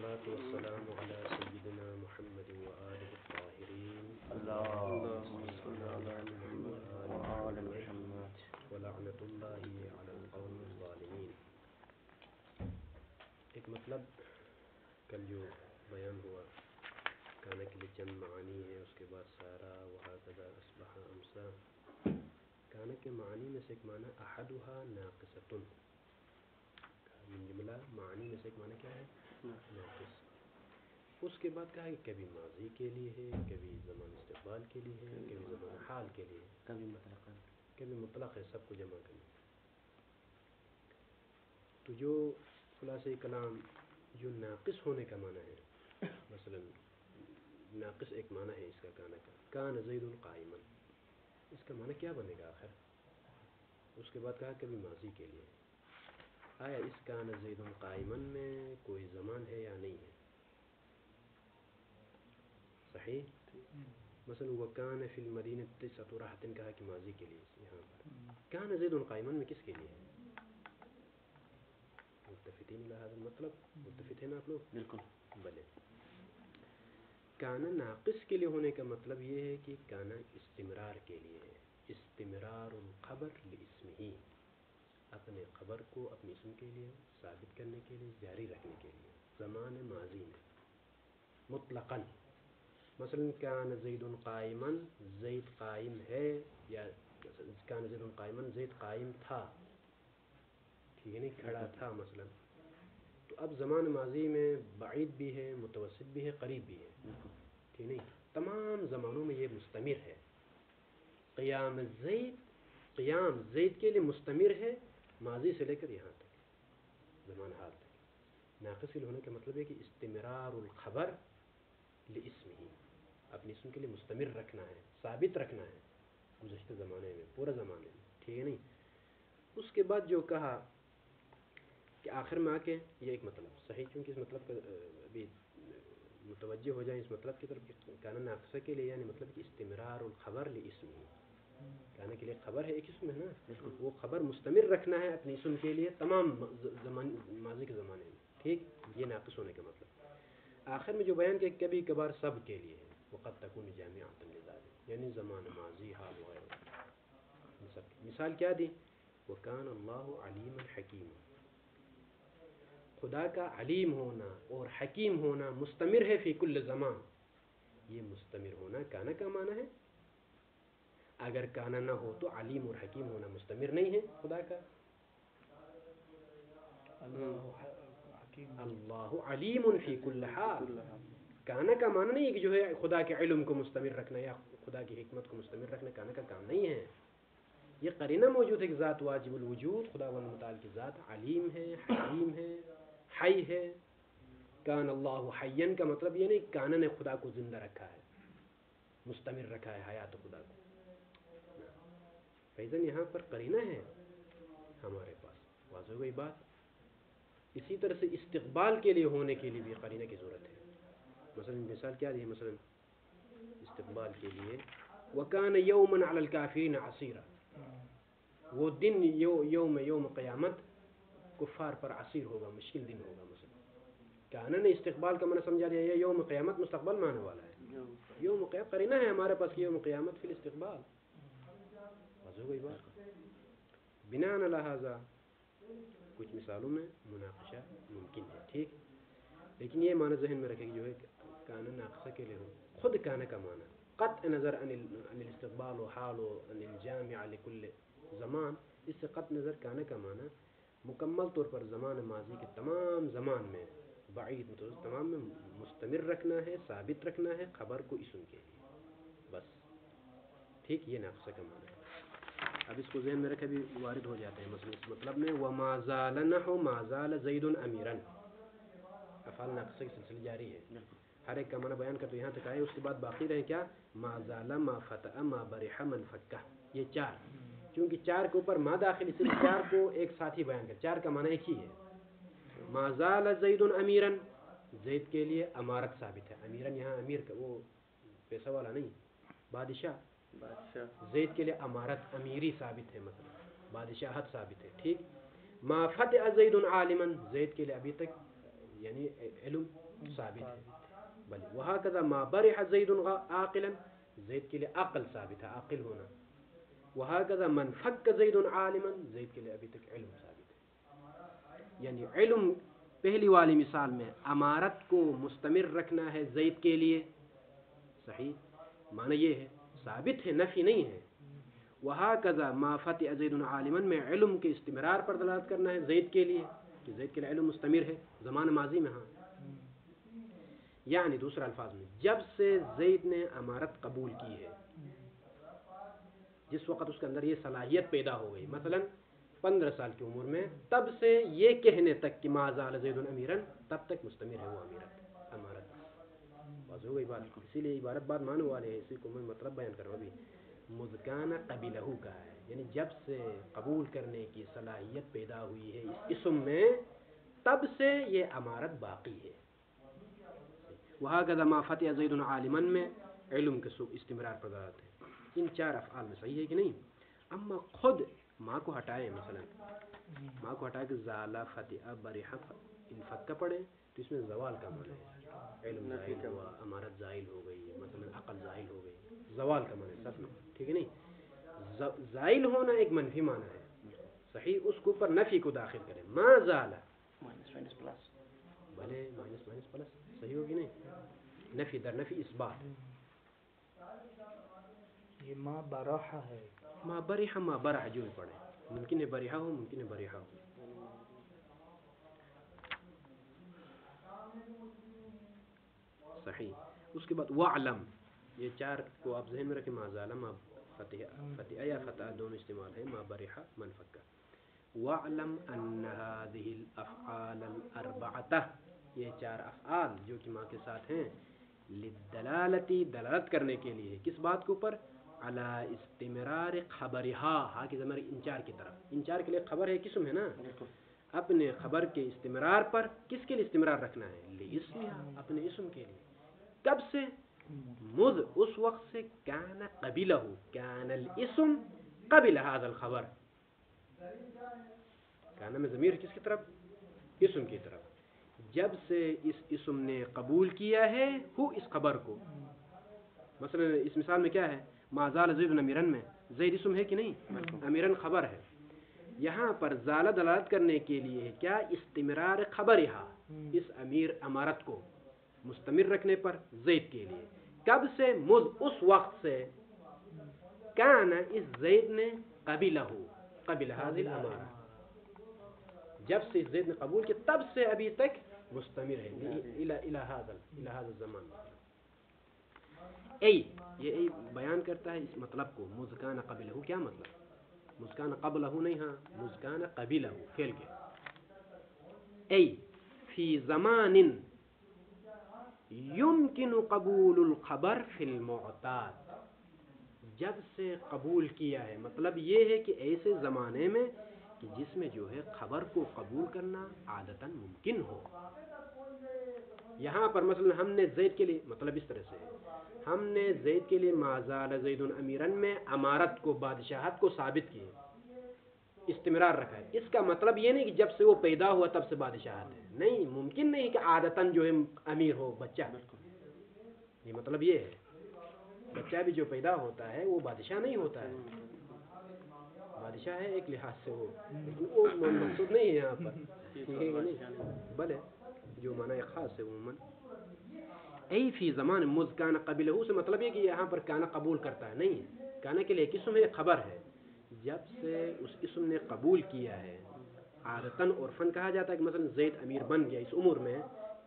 والصلاة والسلام على سيدنا محمد وآله الطاهرين اللهم صل على محمد وآل محمد ولعنة الله على القوم الظالمين. ایک مطلب کل جو بیان ہوا کانا کے لیے چند معانی ہے، اس کے بعد سارا وہکذا اصبح امسا. کانا کے معانی میں سے ایک معنی احدها ناقصۃ، من جملہ معانی میں سے ایک معنی کیا ہے؟ ناقص. اس کے بعد کہا کہ کبھی ماضی کے لیے ہے، کبھی زمان استقبال کے لیے ہے، کبھی زمان حال کے لیے، کبھی مطلق کبھی مطلق ہے، سب کو جمع کرنا. تو جو خلاصہ کلام جو ناقص ہونے کا معنی ہے، مثلا ناقص ایک معنی ہے اس کا کانا کا، کان زید قائما، اس کا معنی کیا بنے گا آخر؟ اس کے بعد کہا کبھی ماضی کے لیے. آیا اس کان زید قائما میں کوئی زمان ہے یا نہیں ہے؟ صحیح. مثلا وکان فی المدینہ تسعۃ رہط کہا کہ ماضی کے لیے. یہاں پر کان زید قائما میں کس کے لیے ہے؟ متفقین علی هذا المطلب، متفق ہیں آپ لوگ؟ بالکل. بلے. کانا ناقص کے لیے ہونے کا مطلب یہ ہے کہ کانا استمرار کے لیے ہے. استمرار الخبر لاسمہ، اپنے خبر کو اپنے اسم کے لیے ثابت کرنے کے لیے، جاری رکھنے کے لیے زمان ماضی میں مطلقاً. مثلا کان زید قائما، زید قائم ہے، یا کان زید قائما زید قائم تھا، ٹھیک ہے، نہیں کھڑا تھا مثلا. تو اب زمان ماضی میں بعید بھی ہے، متوسط بھی ہے، قریب بھی ہے، ٹھیک نہیں، تمام زمانوں میں یہ مستمر ہے. قیام زید کے لیے مستمر ہے ماضی سے لے کر یہاں تک، زمان حال تک. ناقص کے ہونے کا مطلب ہے کہ استمرار الخبر لاسمہ، اپنے اسم کے لیے مستمر رکھنا ہے، ثابت رکھنا ہے گزشتہ زمانے میں، پورا زمانے میں، ٹھیک ہے نہیں. اس کے بعد جو کہا کہ آخر میں آ کے یہ ایک مطلب صحیح، چونکہ اس مطلب کا ابھی متوجہ ہو جائیں اس مطلب کی طرف کہ کانا ناقصہ کے لیے یعنی مطلب کہ استمرار الخبر لاسمہ، کانا کے لیے خبر ہے، ایک اسم ہے نا، وہ خبر مستمر رکھنا ہے اپنے اسم کے لیے تمام ماضی کے زمانے میں، ٹھیک. یہ ناقص ہونے کا مطلب. آخر میں جو بیان کہ کبھی کبھار سب کے لیے ہے، وقد تکون جامعۃ لذالک، یعنی زمان ماضی حال وغیرہ. مثال کیا دی؟ وکان اللہ علیما حکیما، خدا کا علیم ہونا اور حکیم ہونا مستمر ہے فی کل زمان. یہ مستمر ہونا کانا کا معنی ہے. اگر کانا نہ ہو تو علیم اور حکیم ہونا مستمر نہیں ہے خدا کا. اللہ علیم فی کل حال، کانا کا معنی نہیں ہے کہ جو ہے خدا کے علم کو مستمر رکھنا یا خدا کی حکمت کو مستمر رکھنا کانا کا کام نہیں ہے. یہ قرینہ موجود ہے کہ ذات واجب الوجود خدا و متعال کی ذات علیم ہے، حکیم ہے، حی ہے. کان اللہ حیّن کا مطلب یہ نہیں کانا نے خدا کو زندہ رکھا ہے، مستمر رکھا ہے حیات خدا کو. فیضاً یہاں پر قرینہ ہے ہمارے پاس، واضح ہو گئی بات. اسی طرح سے استقبال کے لیے ہونے کے لیے بھی قرینہ کی ضرورت ہے. مثلا مثال کیا دی ہے؟ مثلا استقبال کے لیے وَكَانَ يَوْمًا عَلَى الْكَافِرِينَ عَسِيرًا، وہ دن یوم قیامت کفار پر عسیر ہوگا، مشکل دن ہوگا. مثلا کانا نے استقبال کا معنی سمجھا دیا، یہ یوم قیامت مستقبل معنی والا ہے. یوم قیامت قرینہ ہے ہمارے پاس کہ یوم قیامت فی الاستقبال. واضح ہو گئی بات. بناء علی ھذا کچھ مثالوں میں مناقشہ ممکن ہے، ٹھیک. لیکن یہ معنی ذہن میں رکھے کہ جو ہے کانا ناقصہ کے لیے ہو، خود کانا کا معنی قطع نظر عن الاستقبال و حال و عن الجامع لکل زمان، اس سے قطع نظر کانا کا معنی مکمل طور پر زمان ماضی کے تمام زمان میں بعید متوسط تمام میں مستمر رکھنا ہے، ثابت رکھنا ہے خبر کو اسم کے لیے بس، ٹھیک. یہ ناقصہ کا معنی ہے. اب اس کو ذہن میں رکھے بھی وارد ہو جاتے ہیں. مثلا اس مطلب میں وما زال نحو ما زال زید امیرا، افعال ناقصہ کی سلسلہ جاری ہے، ہر ایک کا معنی بیان کر تو یہاں تک آئے. اس کے بعد باقی رہے کیا؟ ما زال، ما فتح، ما برح، من فکہ. یہ چار، کیونکہ چار کے اوپر ما داخل، اس لیے چار کو ایک ساتھ ہی بیان کر، چار کا معنی ایک ہی ہے. ما زال زید امیرا، زید کے لیے امارت ثابت ہے. امیرا یہاں امیر کا وہ پیسہ والا نہیں، بادشاہ. زید کے لیے امارت امیری ثابت ہے، مثلا بادشاہت ثابت ہے، ٹھیک. ما فتح زید عالما، زید کے لیے ابھی تک یعنی علم ثابت ہے. بل وهكذا ما برح زید عاقلا, زید کے لیے عقل ثابت ہے, عاقل ہونا. وهكذا من فك زید عالما, زید کے لیے ابھی تک علم ثابت ہے. یعنی علم پہلی والی مثال میں امارت کو مستمر رکھنا ہے زید کے لیے, صحیح معنی یہ ہے, ثابت ہے, نفی نہیں ہے. وهكذا ما فتح زید عالما میں علم کے استمرار پر دلالت کرنا ہے زید کے لیے, کہ زید کے لیے علم مستمر ہے زمان ماضی میں. ہاں یعنی دوسرے الفاظ میں جب سے زید نے امارت قبول کی ہے, جس وقت اس کے اندر یہ صلاحیت پیدا ہو گئی, مثلا 15 سال کی عمر میں, تب سے یہ کہنے تک کہ ما زال زید امیرن, تب تک مستمر ہے وہ امارت. واضح ہو گئی بات. اسی لیے عبارت بات معنی والے ہیں, اسی کو میں مطلب بیان کر رہا ہوں. ابھی مذکانہ قبلہ کہا ہے, یعنی جب سے قبول کرنے کی صلاحیت پیدا ہوئی ہے اس اسم میں, تب سے یہ امارت باقی ہے. وهكذا ما فتح زید عالما میں علم کے استمرار پر دلالت ہے. ان 4 افعال میں صحیح ہے کہ نہیں. اما خود ماں کو ہٹائے, مثلا ماں کو ہٹا کے زالا فتح برح انفک پڑے, تو اس میں زوال کا معنی ہے. علم زائل ہوا, امارت زائل ہو گئی, مثلا عقل زائل ہو گئی, زوال کا معنی سب میں, ٹھیک ہے نہیں. زائل ہونا ایک منفی معنی ہے, صحیح, اس کے اوپر نفی کو داخل کرے. ما زال بھلے مائنس مائنس پلس, صحیح ہوگی نہیں. نفی در نفی اثبات. یہ ما برح ہے, ما برح ما برح جو بھی پڑھے, ممکن ہے بریحہ ہو, ممکن ہے بریحہ ہو. صحیح. اس کے بعد وعلم, یہ 4 کو آپ ذہن میں رکھیں. ما زال, ما فتح یا فتح دونوں استعمال ہے, ما برح من فکا. وعلم ان هذه الافعال الاربعہ, یہ 4 افعال جو کہ ماں کے ساتھ ہیں, للدلالتی دلالت کرنے کے لیے, کس بات کے اوپر, علی استمرار خبرها, ہا کی ضمیر انچار کی طرف. انچار کے لیے خبر ہے, قسم ہے نا, اپنے خبر کے استمرار پر. کس کے لیے استمرار رکھنا ہے, لاسمها, اپنے اسم کے لیے. کب سے, مذ اس وقت سے, کان قبلہ, کان الاسم قبل هذا الخبر. کان میں ضمیر کس کی طرف, اسم کی طرف. جب سے اس اسم نے قبول کیا ہے ہو اس خبر کو. مثلا اس مثال میں کیا ہے, ما زال زید امیرن میں زید اسم ہے کہ نہیں, امیرن خبر ہے. یہاں پر زال دلالت کرنے کے لیے ہے کیا, استمرار خبرہا, اس امیر امارت کو مستمر رکھنے پر زید کے لیے. کب سے, مذ اس وقت سے, کان اس زید نے قبلہ, قبل هذه الامارہ, جب سے زید نے قبول کیا تب سے ابھی تک مستمر ہے, الى هذا الزمان. ای, یہ ای بیان کرتا ہے اس مطلب کو, مذکان قبلہ, کیا مطلب, مذکان قبلہ نہیں, ہاں مذکان قبلہ فعل کے. ای فی زمان یمکن قبول الخبر فی المعتاد, جب سے قبول کیا ہے, مطلب یہ ہے کہ ایسے زمانے میں کہ جس میں جو ہے خبر کو قبول کرنا عادتاً ممکن ہو. یہاں پر مثلا ہم نے زید کے لیے, مطلب اس طرح سے ہم نے زید کے لیے ما زال زید امیرن میں امارت کو, بادشاہت کو ثابت کی, استمرار رکھا ہے. اس کا مطلب یہ نہیں کہ جب سے وہ پیدا ہوا تب سے بادشاہت ہے, نہیں, ممکن نہیں کہ عادتاً جو ہے امیر ہو بچہ. یہ مطلب یہ ہے, بچہ بھی جو پیدا ہوتا ہے وہ بادشاہ نہیں ہوتا ہے, بادشاہ ہے ایک لحاظ سے وہ, لیکن وہ مقصود نہیں ہے یہاں پر, بلے جو معنی خاص ہے عموماً. ای فی زمان مذ کان قبلہ سے مطلب یہ کہ یہاں پر کانا قبول کرتا ہے, نہیں, کانا کے لیے قسم ہے, خبر ہے. جب سے اس اسم نے قبول کیا ہے, عادتاً عرفاً کہا جاتا ہے کہ مثلا زید امیر بن گیا اس عمر میں,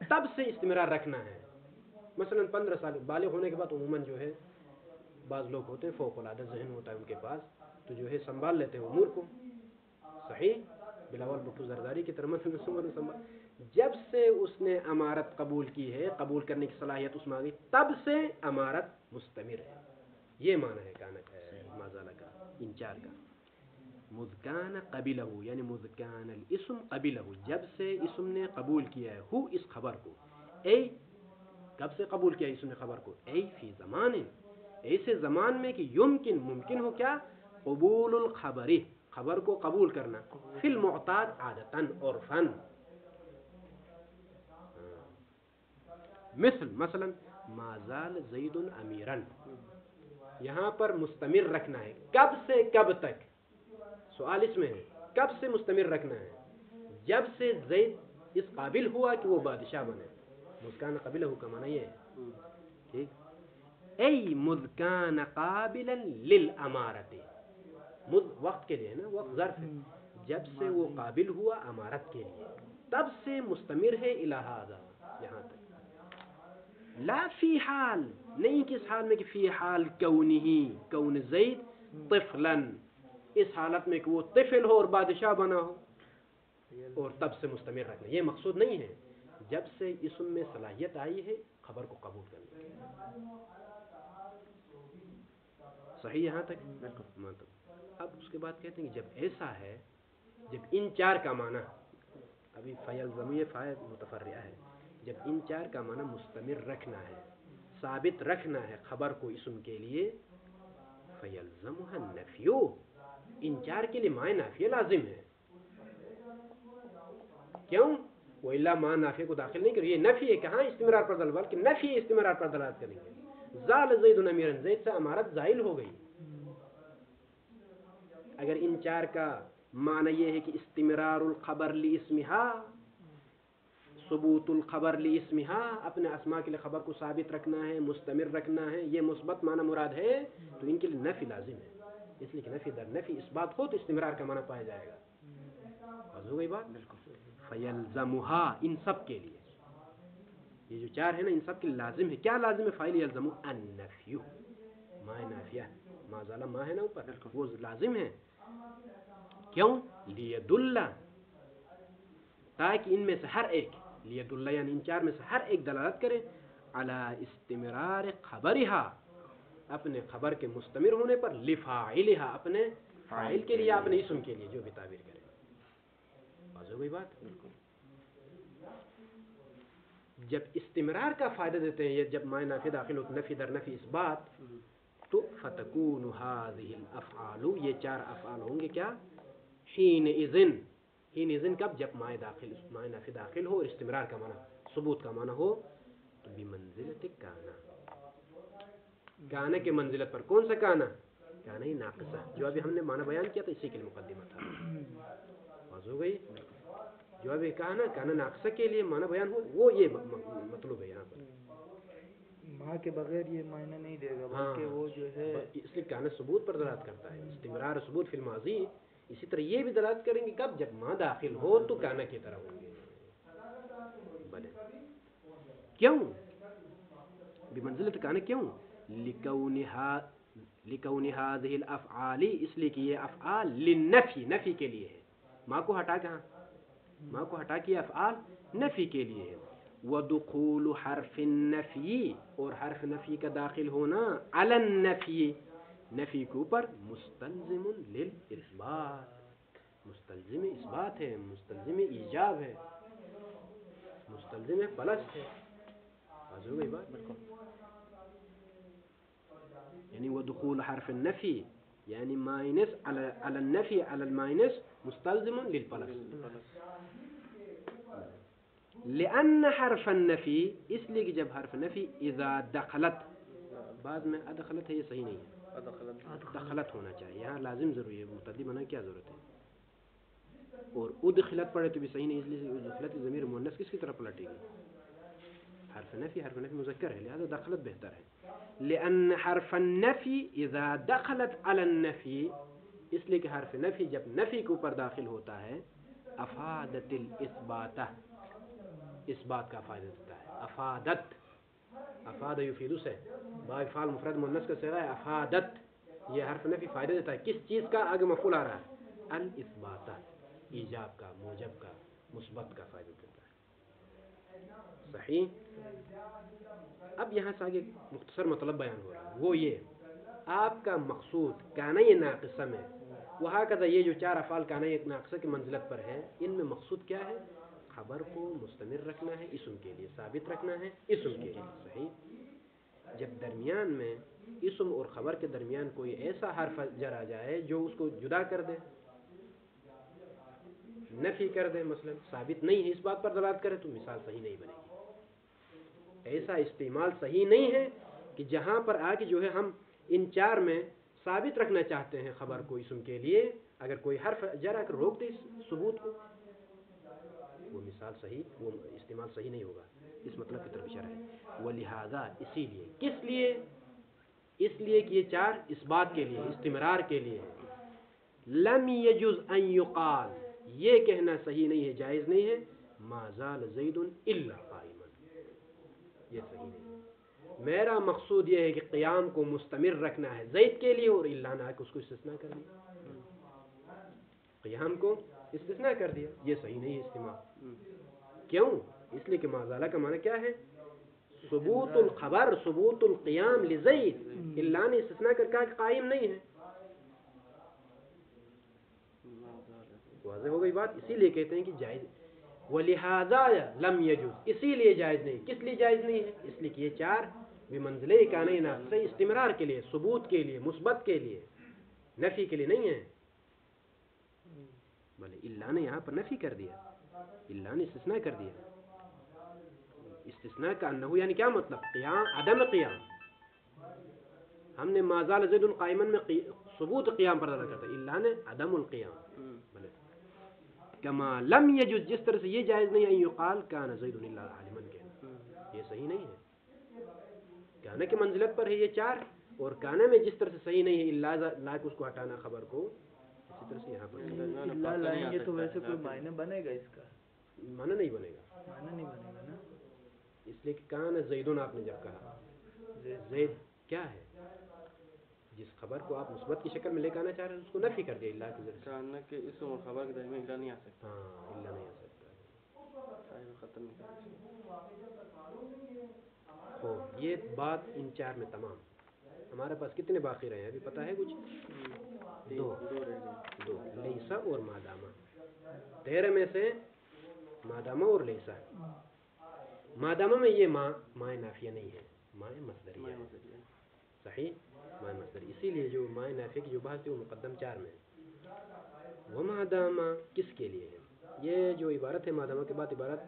تب سے استمرار رکھنا ہے. مثلا 15 سال بالغ ہونے کے بعد عموماً جو ہے بعض لوگ ہوتے ہیں فوق العادہ ذہن ہوتا ہے ان کے پاس, تو جو ہے سنبھال لیتے ہیں امور کو, صحیح, بلاول بھٹو زرداری کی طرح مثلا جب سے اس نے امارت قبول کی ہے, قبول کرنے کی صلاحیت اس میں آ گئی, تب سے امارت مستمر ہے. یہ معنی ہے کانا مازالہ کا, انچار کا. مذکان قبلہ, یعنی مذکان الاسم قبلہ, جب سے اسم نے قبول کیا ہے ہو اس خبر کو. اے, کب سے قبول کیا اسم نے خبر کو, اے فی زمان, ایسے زمان میں کہ یمکن ممکن ہو کیا, قبول الخبری, خبر کو قبول کرنا, فی المعتاد عادتاً عرفاً, مثلا ما زال زید امیرن، یہاں پر مستمر رکھنا ہے، کب سے کب تک؟ سوال اس میں ہے کب سے مستمر رکھنا ہے؟ جب سے زید اس قابل ہوا کہ وہ بادشاہ بنے. مذکان قبلہ کا معنی یہ ہے، ٹھیک، ای مذکان قابلا للامارت، وقت کے لیے ہے نا، وقت ظرف ہے، جب سے وہ قابل ہوا امارت کے لیے تب سے مستمر ہے الی ھذا، یہاں تک. لا فی حال، نہیں کس حال میں کہ فی حال کون زید طفلا، اس حالت میں کہ وہ طفل ہو اور بادشاہ بنا ہو اور تب سے مستمر رکھنا، یہ مقصود نہیں ہے. جب سے اسم میں صلاحیت آئی ہے خبر کو قبول کرنے کی. صحیح یہاں تک؟ بالکل. اب اس کے بعد کہتے ہیں کہ جب ایسا ہے، جب ان چار کا معنی، ابھی فیلزم یہ فاعل متفرعہ ہے، جب ان چار کا معنی مستمر رکھنا ہے، ثابت رکھنا ہے خبر کو اسم کے لیے، فیلزمها النفی، ان چار کے لیے معنی نافیہ لازم ہے. کیوں؟ وَإِلَّا معنی نافیہ کو داخل نہیں کرو، یہ نفی ہے، کہاں استمرار پر دلالت، بلکہ نفی استمرار پر دلالت کریں گے. زال زید امیرا، زید سے امارت زائل ہو گئی. اگر ان چار کا معنی یہ ہے کہ استمرار الخبر لاسمها، ثبوت الخبر لاسمها، اپنے اسماء کے لیے خبر کو ثابت رکھنا ہے، مستمر رکھنا ہے، یہ مثبت معنی مراد ہے، تو ان کے لیے نفی لازم ہے. اس لیے کہ نفی در نفی اس بات ہو تو استمرار کا معنی پایا جائے گا. واضح ہو گئی بات؟ بالکل. فیلزمها، ان سب کے لیے، یہ جو چار ہے نا، ان سب کے لیے لازم ہے. کیا لازم ہے؟ فاعل یلزم النفی، ما نافیہ، ما زال ما ہے نا اوپر، وہ لازم ہے. کیوں؟ لیدل، تاکہ ان میں سے ہر ایک، لیدل یعنی ان چار میں سے ہر ایک دلالت کرے، علی استمرار خبرها، اپنے خبر کے مستمر ہونے پر، لفاعلها، اپنے فاعل کے لیے، اپنے اسم کے لیے، جو بھی تعبیر کرے. واضح ہو گئی بات؟ جب استمرار کا فائدہ دیتے ہیں، یہ جب معنی نافی داخل ہو، نفی در نفی اس بات، تو فتکون هذه الافعال، یہ چار افعال ہوں گے کیا؟ حین اذن کب؟ جب معنی نافی داخل ہو اور استمرار کا معنی، ثبوت کا معنی ہو، تو بمنزلت کانا کے منزلت پر. کون سا کانا؟ کانا ہی ناقصہ، جو ابھی ہم نے معنی بیان کیا تھا، اسی کے لیے مقدمہ تھا. واضح ہو گئی؟ جو ابھی کہا نا کانا ناقصہ کے لیے معنی بیان ہو، وہ یہ مطلوب ہے یہاں پر. ماں کے بغیر یہ معنی نہیں دے گا، بلکہ وہ جو ہے اس لیے کانا ثبوت پر دلالت کرتا ہے، استمرار ثبوت فی الماضی. اسی طرح یہ بھی دلالت کریں گے کب؟ جب ماں داخل ہو تو کانا کی طرح ہوں گے. بلے کیوں بمنزلت کانا؟ کیوں؟ لکون هذه الافعال، اس لیے کہ یہ افعال للنفی، نفی کے لیے ہے. ماں کو ہٹا کہاں؟ ماں کو ہٹا کے افعال نفی کے لیے ہے. ودخول حرف النفی، اور حرف نفی کا داخل ہونا، علی النفی، نفی کے اوپر، مستلزم للاثبات، مستلزم اثبات ہے، مستلزم ایجاب ہے، مستلزم پلس ہے. واضح ہو گئی بات؟ یعنی ودخول حرف النفی یعنی مائنس علی النفی علی المائنس مستلزم للپلس. لأن حرف النفی، اس لیے کہ جب حرف نفی اذا دخلت، بعد میں ادخلت ہے، یہ صحیح نہیں ہے، دخلت ہونا چاہیے، یہاں لازم ضروری ہے، متعدی بنا کیا ضرورت ہے. اور ادخلت پڑھے تو بھی صحیح نہیں، اس لیے ادخلت ضمیر مؤنث کس کی طرف پلٹے گی؟ حرف نفی مذکر ہے، لہذا دخلت بہتر ہے. لأن حرف النفی اذا دخلت علی النفی، اس لیے کہ حرف نفی جب نفی کے اوپر داخل ہوتا ہے، افادت الاثبات، اس بات کا فائدہ دیتا ہے. افادت، افاد یفیدو سے با فعل مفرد مؤنث کا صیغہ ہے، افادت، یہ حرف نفی فائدہ دیتا ہے. کس چیز کا؟ آگے مفعول آ رہا ہے، الاثبات، ایجاب کا، موجب کا، مثبت کا فائدہ دیتا ہے. صحیح. اب یہاں سے آگے مختصر مطلب بیان ہو رہا ہے، وہ یہ آپ کا مقصود کانا یہ ناقصہ میں، وہاں کا یہ جو چار افعال کانا یہ ناقصہ کی منزلت پر ہے، ان میں مقصود کیا ہے؟ خبر کو مستمر رکھنا ہے، اسم کے لیے ثابت رکھنا ہے، اسم کے لیے. صحیح. جب درمیان میں اسم اور خبر کے درمیان کوئی ایسا حرف جر آ جائے جو اس کو جدا کر دے، نفی کر دے، مثلا ثابت نہیں ہے، اس بات پر دلالت کرے، تو مثال صحیح نہیں بنے گی. ایسا استعمال صحیح نہیں ہے کہ جہاں پر آگے جو ہے ہم ان چار میں ثابت رکھنا چاہتے ہیں خبر کو اسم کے لیے، اگر کوئی حرف جرا کر روک دے ثبوت کو، وہ مثال صحیح، وہ استعمال صحیح نہیں ہوگا، اس مطلب کی طرف اشارہ ہے۔ ولہذا اسی لیے، کس لیے؟ اس لیے کہ یہ چار اس بات کے لیے، استمرار کے لیے ہے۔ لم یجز ان یقال، یہ کہنا صحیح نہیں ہے، جائز نہیں ہے، ما زال زید الا قائما، یہ صحیح نہیں ہے۔ میرا مقصود یہ ہے کہ قیام کو مستمر رکھنا ہے زید کے لیے، اور الا نہ کہ اس کو استثناء کر دیا، قیام کو استثناء کر دیا، یہ صحیح نہیں ہے استعمال۔ کیوں؟ اس لیے کہ ما زال کا معنی کیا ہے؟ ثبوت الخبر، ثبوت القیام لزید، الا نے استثناء کر کہا کہ قائم نہیں ہے، واضح ہو گئی بات؟ اسی لیے کہتے ہیں کہ جائز، ولہذا لم یجوز، اسی لیے جائز نہیں۔ کس لیے جائز نہیں ہے؟ اس لیے کہ یہ چار بمنزلہ کان ناقص، استمرار کے لیے، ثبوت کے لیے، مثبت کے لیے، نفی کے لیے نہیں ہے۔ بلے اللہ نے یہاں پر نفی کر دیا، اللہ نے استثناء کر دیا۔ استثناء کا انہو یعنی کیا مطلب؟ قیام، عدم قیام۔ ہم نے ما زال زید قائما میں ثبوت قیام پر دلالت کرتا ہے، اللہ نے عدم القیام۔ بلے کما لم یجوز، جس طرح سے یہ جائز نہیں ہے یقال کان زید الا عالما، کہنا یہ صحیح نہیں ہے۔ کانا کی منزلت پر ہے یہ چار، اور کانا میں جس طرح سے صحیح نہیں ہے اللہ لا کے اس کو ہٹانا خبر کو، اسی طرح سے یہاں پر اللہ لائیں گے تو ویسے کوئی معنی بنے گا اس کا؟ معنی نہیں بنے گا، معنی نہیں بنے گا نا، اس لیے کہ کان زیدون آپ نے جب کہا، زید کیا ہے؟ جس خبر کو آپ مثبت کی شکل میں لے کے آنا چاہ رہے ہیں اس کو نفی کر دیا اللہ کی ذریعے سے۔ کہنا کہ اسم اور خبر کے درمیان الا نہیں آ سکتا، ہاں، اللہ نہیں آ سکتا۔ صاحب ختم نہیں کر تو یہ بات ان چار میں تمام۔ ہمارے پاس کتنے باقی رہے ہیں ابھی پتہ ہے کچھ؟ دو لیسا اور مادامہ، 13 میں سے مادامہ اور لیسا۔ مادامہ میں یہ ماء نافیہ نہیں ہے، ماء مصدریہ ہے، صحیح، ماء مصدری، اسی لیے جو ماء نافیہ کی جو بات ہے وہ مقدم 4 میں ہے۔ ومادامہ کس کے لیے ہے؟ یہ جو عبارت ہے مادامہ کے بعد عبارت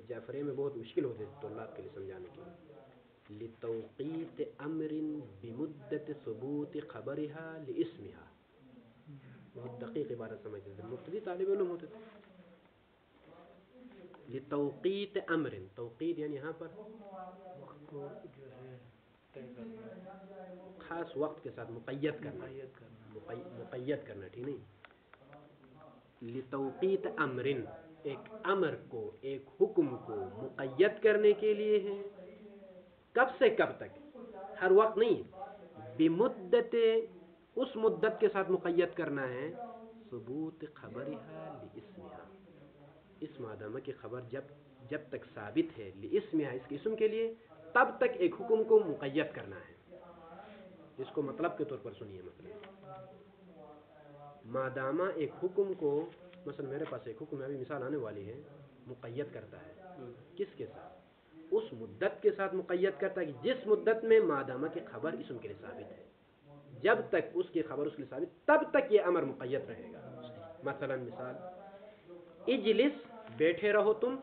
جعفریہ میں بہت مشکل ہوتے ہیں طلاب کے لیے سمجھانے کے لیے۔ لتوقیت امر بمدت ثبوت خبرها لاسمها، بہت دقیق عبارت سمجھتے تھے، مبتدی طالب علم ہوتے تھے۔ لتوقیت امر، توقیت یعنی یہاں پر وقت کو جو ہے طے کرنا، خاص وقت کے ساتھ مقید کرنا، مقید کرنا، ٹھیک نہیں؟ لتوقیت امر، ایک امر کو، ایک حکم کو مقید کرنے کے لیے ہے، کب سے کب تک؟ ہر وقت نہیں، بمدت، اس مدت کے ساتھ مقید کرنا ہے، ثبوت خبرها لاسمها، اس مادامہ کی خبر جب تک ثابت ہے، لاسمها اس کے اسم کے لیے، تب تک ایک حکم کو مقید کرنا ہے۔ اس کو مطلب کے طور پر سنیے، مثلا مادامہ ایک حکم کو، مثلا میرے پاس ایک حکم ہے، ابھی مثال آنے والی ہے، مقید کرتا ہے، کس کے ساتھ؟ اس مدت کے ساتھ مقید کرتا ہے کہ جس مدت میں مادامہ کی خبر اسم کے لیے ثابت ہے، جب تک اس کی خبر اس کے لیے ثابت، تب تک یہ امر مقید رہے گا۔ مثلا مثال، اجلس، بیٹھے رہو تم،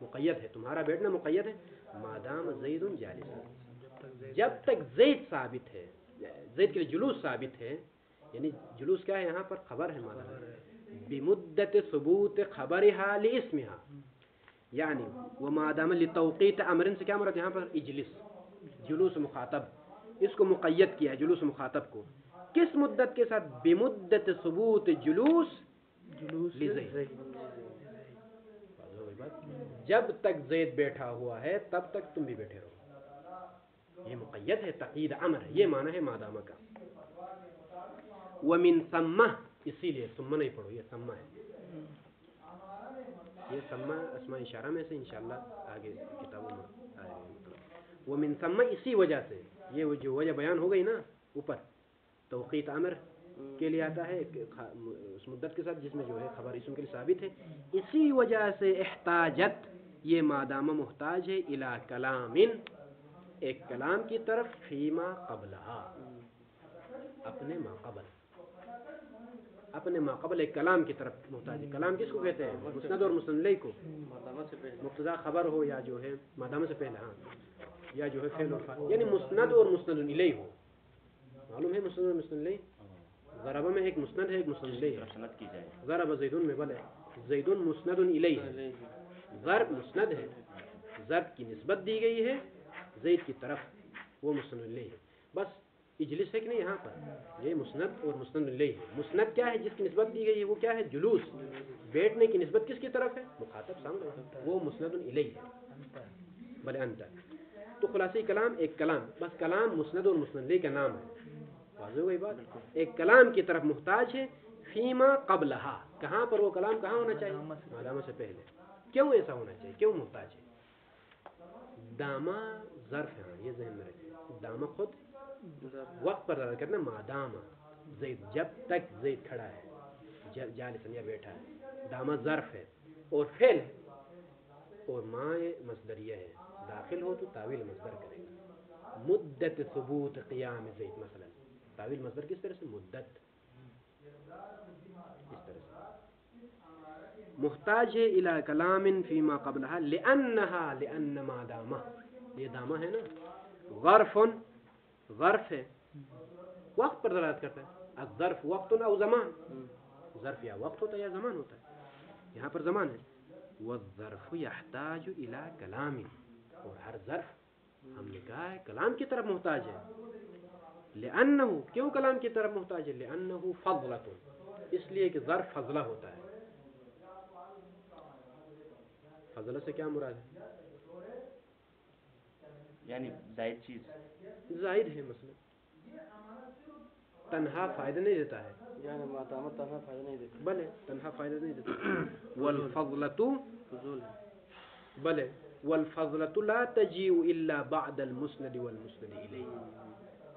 مقید ہے، تمہارا بیٹھنا مقید ہے، مادام زید جالس، جب تک زید ثابت ہے، زید کے لیے جلوس ثابت ہے، یعنی جلوس کیا ہے یہاں پر؟ خبر ہے، مادام بمدت ثبوت خبرها لاسمها، یعنی وہ مادام لتوقیت امر سے کیا مراد یہاں پر؟ اجلس، جلوس مخاطب، اس کو مقید کیا ہے جلوس مخاطب کو، کس مدت کے ساتھ؟ بمدت ثبوت جلوس لزید، جب تک زید بیٹھا ہوا ہے تب تک تم بھی بیٹھے رہو، یہ مقید ہے، تقیید امر ہے، یہ معنی ہے مادامہ کا۔ ومن ثم، اسی لیے ثم نہیں پڑھو، یہ ثم ہے، یہ ثم اسماء اشارہ میں سے انشاءاللہ آگے کتابوں میں آئے گا مطلب۔ ومن ثم، اسی وجہ سے، یہ جو وجہ بیان ہو گئی نا اوپر، توقیت امر کے لیے آتا ہے اس مدت کے ساتھ جس میں جو ہے خبر اسم کے لیے ثابت ہے، اسی وجہ سے احتاجت، یہ مادامہ محتاج ہے، الی کلام، ایک کلام کی طرف، فیما قبلہا، اپنے ما قبل، اپنے ما قبل کلام کی طرف محتاج ہے. کلام کس کو کہتے ہیں؟ مسند اور مسند الیہ کو. مادامہ سے پہلے مبتدا خبر ہو یا جو ہے مادام سے پہلے ہاں یا جو ہے فعل اور فاعل یعنی مسند اور مسند الیہ ہو. معلوم ہے مسند اور مسند الیہ؟ ضرب میں ایک مسند ہے ایک مسند الیہ ہے. سند کی جائے ضرب زید میں بل ہے زید مسند الیہ ہے. ضرب مسند ہے ضرب کی نسبت دی گئی ہے زید کی طرف وہ مسند الیہ ہے. بس اجلس ہے کہ نہیں یہاں پر یہ مسند اور مسند الیہ ہے. مسند کیا ہے جس کی نسبت دی گئی ہے وہ کیا ہے؟ جلوس. بیٹھنے کی نسبت کس کی طرف ہے؟ مخاطب سامنے وہ مسند الیہ ہے. بل انت تو خلاصی کلام ایک کلام بس کلام مسند اور مسند الیہ کا نام ہے. واضح ہوئی بات. ایک کلام کی طرف محتاج ہے فیما قبلہا. کہاں پر وہ کلام کہاں ہونا چاہیے؟ مادامہ سے پہلے. کیوں ایسا ہونا چاہیے؟ کیوں محتاج ہے؟ دامہ ظرف ہے یہ ذہن میں رکھیں. دامہ خود وقت پر دلالت کرنا. مادامہ زید جب تک زید کھڑا ہے جالسن یا بیٹھا ہے. دامہ ظرف ہے اور فعل ہے اور ما مصدریہ ہے. داخل ہو تو تعویل مصدر کرے گا. مدت ثبوت قیام زید مثلا تعویل مصدر کس طرح سے؟ مدت. اس طرح سے محتاج ہے الی کلام فیما قبلہا لأن ما دامہ یہ دامہ ہے نا ظرف ظرف ہے وقت پر دلالت کرتا ہے. الظرف وقت او زمان. ظرف یا وقت ہوتا ہے یا زمان ہوتا ہے. یہاں پر زمان ہے. والظرف يحتاج الى کلام اور ہر ظرف ہم نے کہا ہے کلام کی طرف محتاج ہے. لأنہ کیوں کلام کی طرف محتاج ہے؟ لأنہ فضلۃ اس لیے کہ ظرف فضلہ ہوتا ہے. فضلہ سے کیا مراد ہے؟ یعنی زائد چیز زائد ہے. مثلا تنہا فائدہ نہیں دیتا ہے یعنی مادامہ تنہا فائدہ نہیں دیتا بلے تنہا فائدہ نہیں دیتا. والفضلۃ فضول ہے. بلے والفضلۃ لا تجیء الا بعد المسند والمسند الیہ.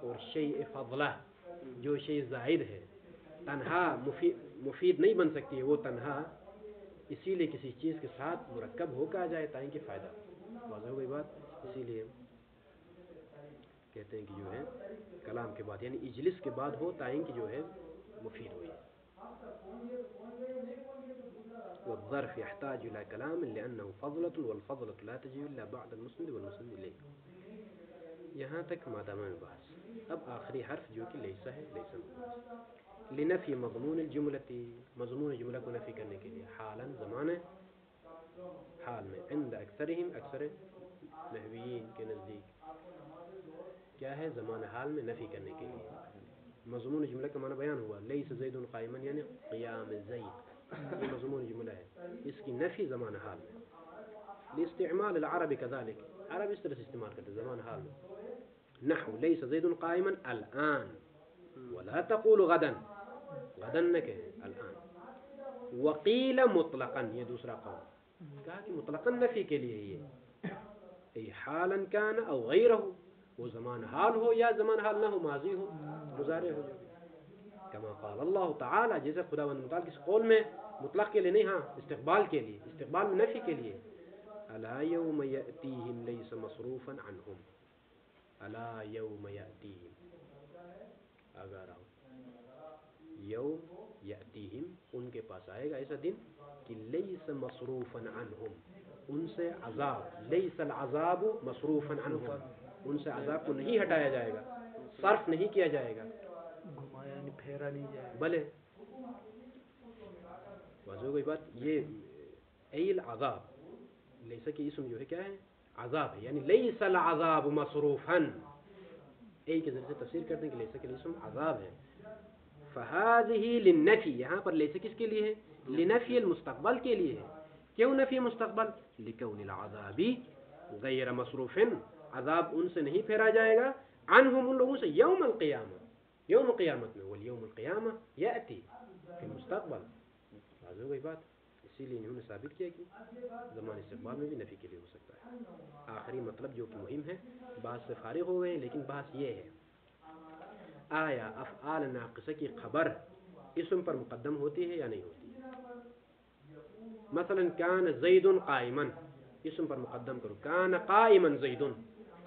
اور شیء فضلہ جو شیء زائد ہے تنہا مفید نہیں بن سکتی ہے. وہ تنہا اسی لیے کسی چیز کے ساتھ مرکب ہو کے آ جائے تاکہ فائدہ. واضح ہو گئی بات. اسی لیے کہتے ہیں کہ جو ہے کلام کے بعد یعنی اجلس کے بعد ہو تاکہ جو ہے مفید ہوئی. والظرف يحتاج الى كلام لانه فضلة والفضلة لا تجي الا بعد المسند والمسند الیہ. یہاں تک مادامہ میں بحث. اب آخری حرف جو کہ لیسا ہے. لیسا لنفی مضمون الجملتی مضمون جملہ کو نفی کرنے کے لیے. حالا زمان ہے حال میں. عند اکثرہم اکثر نحویین کے نزدیک کیا ہے؟ زمان حال میں نفی کرنے کے لیے. مضمون جملہ کا معنی بیان ہوا. لیس زید قائما یعنی قیام زید یہ مضمون جملہ ہے. اس کی نفی زمان حال میں. لاستعمال العرب كذلك عرب اس طرح سے استعمال کرتے زمان حال میں. نحو لیس زید قائما الان ولا تقول غدا. غدا نہ کہیں الان. وقیل مطلقا یہ دوسرا قول کہا کہ مطلقا نفی کے لیے یہ ای حالا کان او غیرہ وہ زمان حال ہو یا زمان حال نہ ہو ماضی ہو مضارع ہو جائے. کما قال اللہ تعالی جیسے خداوند متعال کس قول میں مطلق کے لیے نہیں ہاں استقبال کے لیے استقبال میں نفی کے لیے. الا یوم یأتیہم لیس مصروفا عنہم. الا یوم یأتیہم اگر آؤ یوم یأتیہم ان کے پاس آئے گا ایسا دن کہ لیس مصروفا عنہم ان سے عذاب. لیس العذاب مصروفا عنہم ان سے عذاب کو نہیں ہٹایا جائے گا صرف نہیں کیا جائے گا گھمایا نہیں پھیرا نہیں جائے. بلے واضح کوئی بات. یہ ای العذاب لیسا کی اسم جو ہے کیا ہے؟ عذاب ہے. یعنی لیس العذاب مصروفا ای کے ذریعے سے تفسیر کرتے ہیں کہ لیسا کے اسم عذاب ہے. فهذه للنفی یہاں پر لیسا کس کے لیے ہے؟ لنفی المستقبل کے لیے ہے. کیوں نفی مستقبل؟ لکون العذاب غیر مصروف عذاب ان سے نہیں پھیرا جائے گا عنہم ان لوگوں سے یوم القیامہ یوم قیامت میں. والیوم القیامہ یأتی فی المستقبل. واضح ہو گئی بات. اسی لیے انہوں نے ثابت کیا کہ زمان استقبال میں بھی نفی کے لیے ہو سکتا ہے. آخری مطلب جو کہ مہم ہے بحث سے فارغ ہو گئے ہیں لیکن بحث یہ ہے آیا افعال ناقصہ کی خبر اسم پر مقدم ہوتی ہے یا نہیں ہوتی؟ مثلا کان زید قائما اسم پر مقدم کرو. کان قائما زید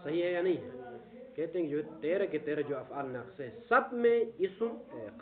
صحیح ہے یا نہیں ہے؟ کہتے ہیں کہ جو 13 کے 13 جو افعال ناقصہ ہے سب میں اسم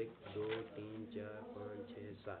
1 2 3 4 5 6 7,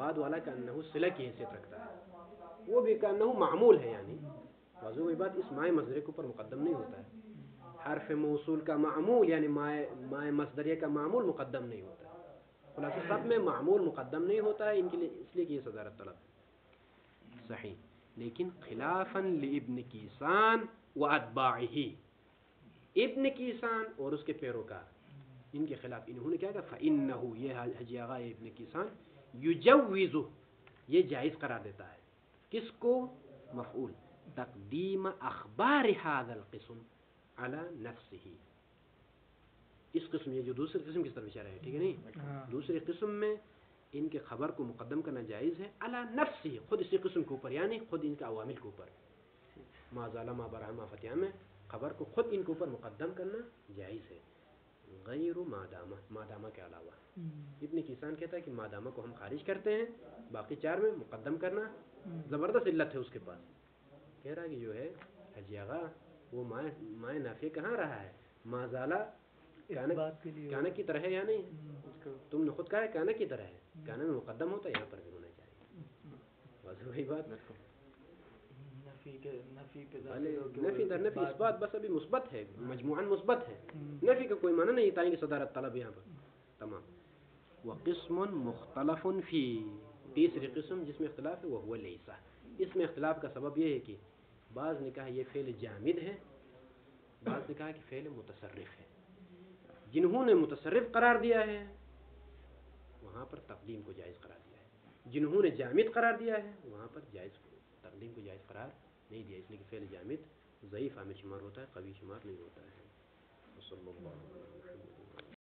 بعد والا کأنہ صلہ کی حیثیت رکھتا ہے، وہ بھی کأنہ معمول ہے، یعنی واضح ہوئی بات، اس مائے مصدریہ کے اوپر مقدم نہیں ہوتا ہے، حرف موصول کا معمول یعنی مائے مصدریہ کا معمول مقدم نہیں ہوتا ہے، خلاصہ سب میں معمول مقدم نہیں ہوتا ہے ان کے لیے، اس لیے کہ یہ صدارت طلب ہے صحیح. لیکن خلافاً لابن کیسان و اتباعہ، ابن کیسان اور اس کے پیروکار، ان کے خلاف انہوں نے کیا کہا، فإنہ، یہ حجی آغا ابن کیسان، یجوز، یہ جائز قرار دیتا ہے، کس کو، مفعول، تقدیم اخبار هذا القسم على نفسه، اس قسم، یہ جو دوسری قسم کی طرف اشارہ ہے، ٹھیک ہے نہیں، دوسری قسم میں ان کے خبر کو مقدم کرنا جائز ہے، علی نفسه، خود اسی قسم کے اوپر، یعنی خود ان کے عوامل کے اوپر، ما زال ما برح ما فتح میں خبر کو خود ان کے اوپر مقدم کرنا جائز ہے، غیر مادامہ کے علاوہ. ابن کیسان کہتا ہے کہ مادامہ کو ہم خارج کرتے ہیں، باقی چار میں مقدم کرنا زبردست علت ہے اس کے پاس. کہہ رہا ہے کہ جو ہے حجی آغا وہ مائے نافیہ کہاں رہا ہے، ما زالہ کانا کی طرح ہے یا نہیں، تم نے خود کہا ہے کانا کی طرح ہے، کانا میں مقدم ہوتا ہے، یہاں پر بھی ہونا چاہیے، بس وہی بات. نفی در نفی اس بات بس ابھی مثبت ہے، مجموعاً مثبت ہے، نفی کا کوئی معنی نہیں تائیں کہ صدارت طلب یہاں پر تمام. وقسم مختلف فی، تیسری قسم جس میں اختلاف ہے، وہ ہوا لیسا، اس میں اختلاف کا سبب یہ ہے کہ بعض نے کہا یہ فعل جامد ہے، بعض نے کہا کہ فعل متصرف ہے. جنہوں نے متصرف قرار دیا ہے وہاں پر تقدیم کو جائز قرار دیا ہے، جنہوں نے جامد قرار دیا ہے وہاں پر جائز تقدیم کو جائز قرار نہیں دیا، اس لیے کہ فعل جامد ضعیف عامل شمار ہوتا ہے، قوی شمار نہیں ہوتا ہے. صلی اللہ علیہ وسلم.